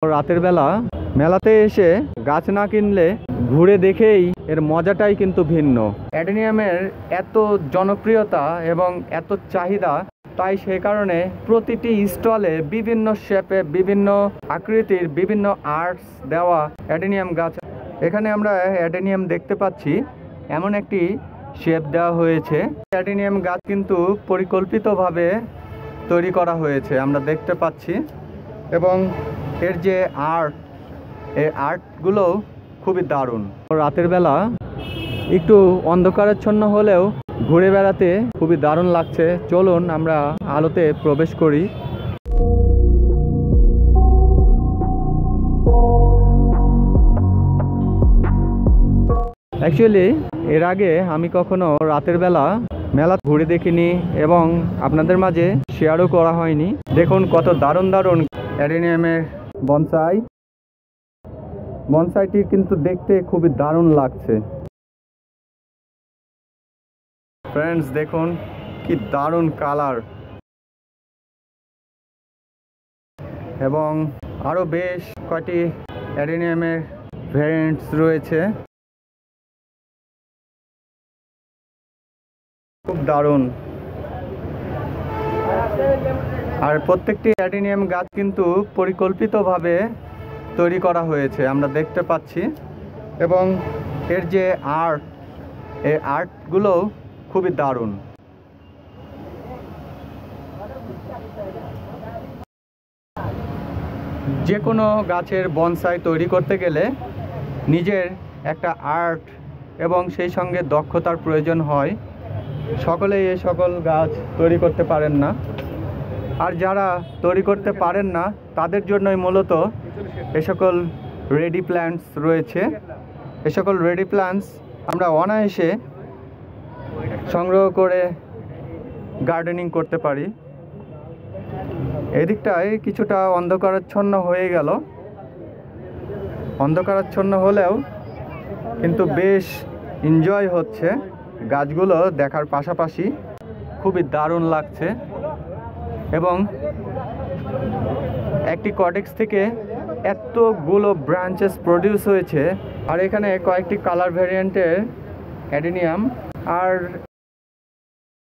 রাতের বেলা মেলাতে এসে গাছ না কিনলে ঘুরে দেখেই এর মজাটাই কিন্তু ভিন্ন। অ্যাডেনিয়ামের এত জনপ্রিয়তা এবং এত চাহিদা, তাই সে কারণে প্রতিটি স্টলে বিভিন্ন শেপে, বিভিন্ন আকৃতির, বিভিন্ন আর্টস দেওয়া অ্যাডেনিয়াম গাছ। এখানে আমরা অ্যাডেনিয়াম দেখতে পাচ্ছি, এমন একটি শেপ দেওয়া হয়েছে। অ্যাডেনিয়াম গাছ কিন্তু পরিকল্পিতভাবে তৈরি করা হয়েছে, আমরা দেখতে পাচ্ছি। এবং এর যে আর্ট, এই আর্টগুলো খুবই দারুণ। রাতের বেলা একটু অন্ধকারাচ্ছন্ন হলেও ঘুরে বেড়াতে খুবই দারুণ লাগছে। চলুন আমরা আলোতে প্রবেশ করি। অ্যাকচুয়ালি এর আগে আমি কখনো রাতের বেলা মেলা ঘুরে দেখিনি এবং আপনাদের মাঝে শেয়ারও করা হয়নি। দেখুন কত দারুণ দারুণ অ্যাডেনিয়ামের বনসাই। বনসাইটি কিন্তু দেখতে খুবই দারুণ লাগছে। ফ্রেন্ডস, দেখুন কি দারুণ কালার, এবং আরও বেশ কয়টি অ্যাডেনিয়ামের ভ্যারিয়েন্টস রয়েছে। খুব দারুণ। আর প্রত্যেকটি অ্যাডেনিয়াম গাছ কিন্তু পরিকল্পিতভাবে তৈরি করা হয়েছে, আমরা দেখতে পাচ্ছি। এবং এর যে আর্ট, এই আর্টগুলো খুবই দারুণ। যে কোনো গাছের বনসাই তৈরি করতে গেলে নিজের একটা আর্ট এবং সেই সঙ্গে দক্ষতার প্রয়োজন হয়। সকলেই এই সকল গাছ তৈরি করতে পারেন না, আর যারা তৈরি করতে পারেন না তাদের জন্যই মূলত এ সকল রেডি প্ল্যান্টস রয়েছে। এ সকল রেডি প্ল্যান্টস আমরা অনায়াসে সংগ্রহ করে গার্ডেনিং করতে পারি। এদিকটায় কিছুটা অন্ধকারাচ্ছন্ন হয়ে গেল। অন্ধকারাচ্ছন্ন হলেও কিন্তু বেশ এনজয় হচ্ছে গাছগুলো দেখার পাশাপাশি। খুবই দারুণ লাগছে। এবং একটি কটেক্স থেকে এতগুলো ব্রাঞ্চেস প্রডিউস হয়েছে। আর এখানে কয়েকটি কালার ভ্যারিয়েন্টের অ্যাডেনিয়াম। আর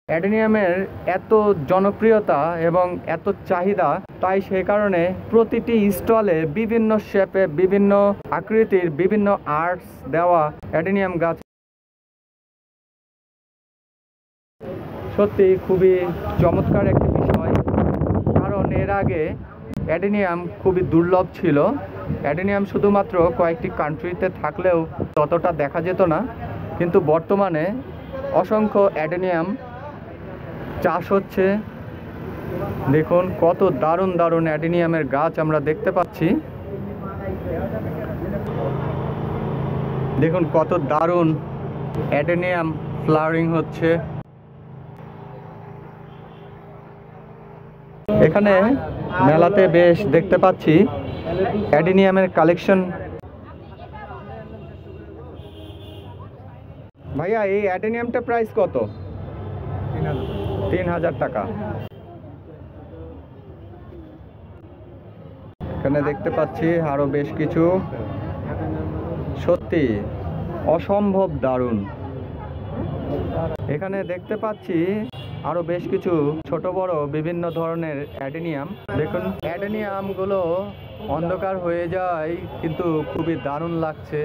অ্যাডেনিয়ামের এত জনপ্রিয়তা এবং এত চাহিদা, তাই সে কারণে প্রতিটি স্টলে বিভিন্ন শেপে, বিভিন্ন আকৃতির, বিভিন্ন আর্টস দেওয়া অ্যাডেনিয়াম গাছ। সত্যি খুবই চমৎকার একটি বিষয়, কারণ এর আগে অ্যাডেনিয়াম খুবই দুর্লভ ছিল। অ্যাডেনিয়াম শুধুমাত্র কয়েকটি কান্ট্রিতে থাকলেও ততটা দেখা যেত না, কিন্তু বর্তমানে অসংখ্য অ্যাডেনিয়াম চাষ হচ্ছে। দেখুন কত দারুণ দারুণ অ্যাডেনিয়ামের গাছ আমরা দেখতে পাচ্ছি। দেখুন কত দারুণ অ্যাডেনিয়াম ফ্লাওয়ারিং হচ্ছে। এখানে মেলাতে বেশ দেখতে পাচ্ছি অ্যাডেনিয়ামের কালেকশন। ভাইয়া, এই অ্যাডেনিয়ামটা প্রাইস কত? 3000 টাকা। এখানে দেখতে পাচ্ছি আরো বেশ কিছু, সত্যি অসম্ভব দারুণ। এখানে দেখতে পাচ্ছি আরো বেশ কিছু ছোট বড় বিভিন্ন ধরনের অ্যাডেনিয়াম। দেখুন অ্যাডেনিয়াম গুলো অন্ধকার হয়ে যায় কিন্তু খুবই দারুণ লাগছে।